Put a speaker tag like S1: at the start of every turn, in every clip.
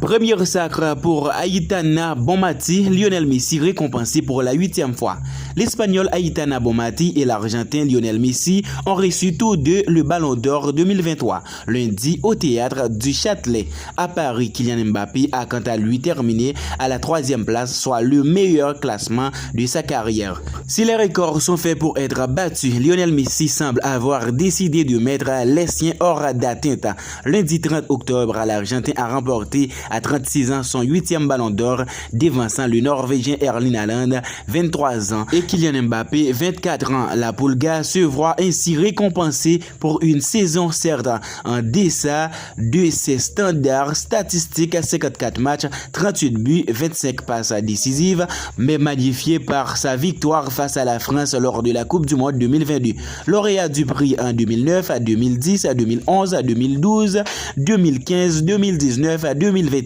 S1: Premier sacre pour Aitana Bonmati, Lionel Messi récompensé pour la 8e fois. L'Espagnol Aitana Bonmati et l'Argentin Lionel Messi ont reçu tous deux le Ballon d'Or 2023, lundi au théâtre du Châtelet. À Paris, Kylian Mbappé a quant à lui terminé à la 3e place, soit le meilleur classement de sa carrière. Si les records sont faits pour être battus, Lionel Messi semble avoir décidé de mettre les siens hors d'atteinte. Lundi 30 octobre, l'Argentin a remporté à 36 ans son 8e Ballon d'Or, devançant le Norvégien Erling Haaland, 23 ans, et Kylian Mbappé, 24 ans. La Pulga se voit ainsi récompensée pour une saison certes en deçà de ses standards statistiques, 54 matchs, 38 buts, 25 passes décisives, mais magnifiée par sa victoire face à la France lors de la Coupe du Monde 2022. Lauréat du prix en 2009, 2010, 2011, 2012, 2015, 2019, 2021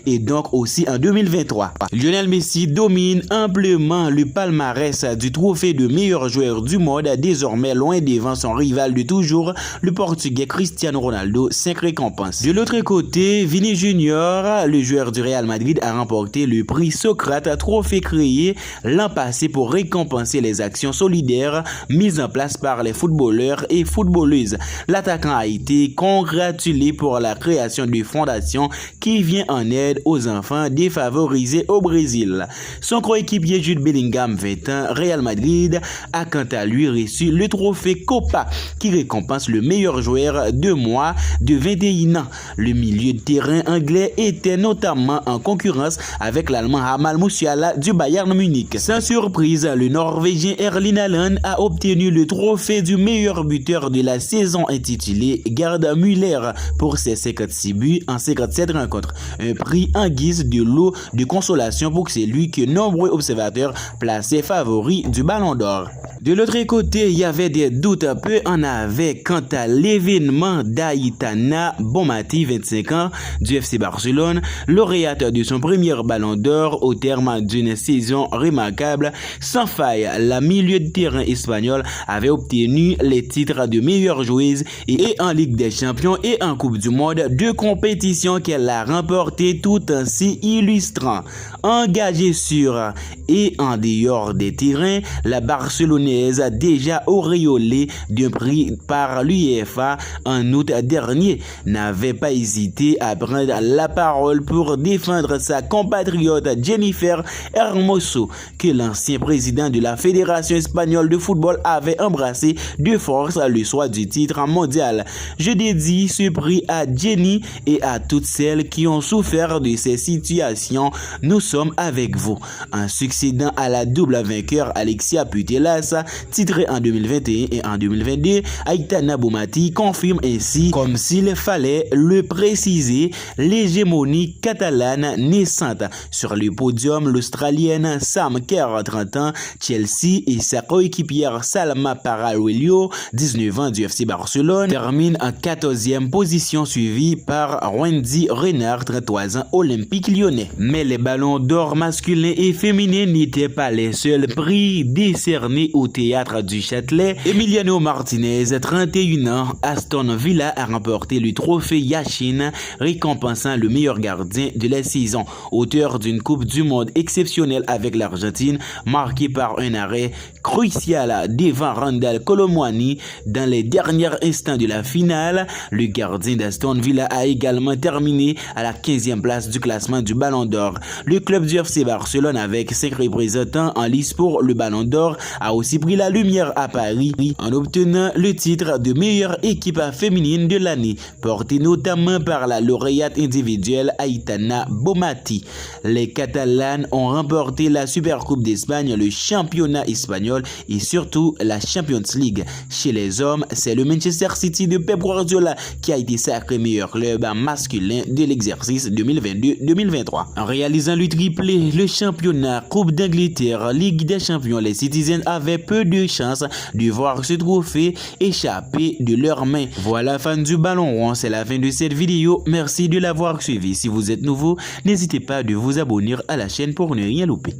S1: et donc aussi en 2023. Lionel Messi domine amplement le palmarès du trophée de meilleur joueur du monde, désormais loin devant son rival de toujours, le Portugais Cristiano Ronaldo, 5 récompenses. De l'autre côté, Vini Junior, le joueur du Real Madrid, a remporté le prix Socrate, trophée créé l'an passé pour récompenser les actions solidaires mises en place par les footballeurs et footballeuses. L'attaquant a été congratulé pour la création de fondations qui vient en aide aux enfants défavorisés au Brésil. Son coéquipier Jude Bellingham, 20 ans, Real Madrid, a quant à lui reçu le trophée Copa qui récompense le meilleur joueur de mois de 21 ans. Le milieu de terrain anglais était notamment en concurrence avec l'Allemand Jamal Musiala du Bayern Munich. Sans surprise, le Norvégien Erling Haaland a obtenu le trophée du meilleur buteur de la saison intitulé Gerd Müller pour ses 56 buts en 57 rencontres. Un prix en guise de lot de consolation pour celui que nombreux observateurs plaçaient favori du Ballon d'Or. De l'autre côté, il y avait des doutes peu en avait quant à l'événement d'Aitana Bonmati, 25 ans, du FC Barcelone, lauréate de son premier Ballon d'Or au terme d'une saison remarquable. Sans faille, la milieu de terrain espagnol avait obtenu les titres de meilleure joueuse et en Ligue des Champions et en Coupe du Monde, 2 compétitions qu'elle a remportées tout en s'y illustrant. Engagée sur et en dehors des terrains, la Barcelonaise a déjà auréolée d'un prix par l'UEFA en août dernier n'avait pas hésité à prendre la parole pour défendre sa compatriote Jennifer Hermoso, que l'ancien président de la Fédération espagnole de football avait embrassé de force le soir du titre mondial. Je dédie ce prix à Jenny et à toutes celles qui ont souffert de ces situations. Nous sommes avec vous. En succédant à la double vainqueur Alexia Putellas, titrée en 2021 et en 2022, Aitana Bonmati confirme ainsi, comme s'il fallait le préciser, l'hégémonie catalane naissante. Sur le podium, l'Australienne Sam Kerr, 30 ans, Chelsea, et sa coéquipière Salma Paralluello, 19 ans du FC Barcelone, termine en 14e position, suivie par Wendy Renard, 33 ans, Olympique Lyonnais. Mais les ballons d'or masculins et féminins n'étaient pas les seuls prix décernés au théâtre du Châtelet. Emiliano Martinez, 31 ans, Aston Villa, a remporté le trophée Yashin, récompensant le meilleur gardien de la saison. Auteur d'une Coupe du Monde exceptionnelle avec l'Argentine, marqué par un arrêt crucial devant Randal Colomwani dans les derniers instants de la finale, le gardien d'Aston Villa a également terminé à la 15e place du classement du Ballon d'Or. Le club du FC Barcelone, avec 5 représentants en lice pour le Ballon d'Or, a aussi pris la lumière à Paris en obtenant le titre de meilleure équipe féminine de l'année, porté notamment par la lauréate individuelle Aitana Bonmati. Les Catalanes ont remporté la Supercoupe d'Espagne, le championnat espagnol et surtout la Champions League. Chez les hommes, c'est le Manchester City de Pep Guardiola qui a été sacré meilleur club masculin de l'exercice 2022-2023. En réalisant le triplé, le championnat, Coupe d'Angleterre, Ligue des Champions, les Citizens avaient peu de chances de voir ce trophée échapper de leurs mains. Voilà, fans du ballon rond, c'est la fin de cette vidéo. Merci de l'avoir suivi. Si vous êtes nouveau, n'hésitez pas à vous abonner à la chaîne pour ne rien louper.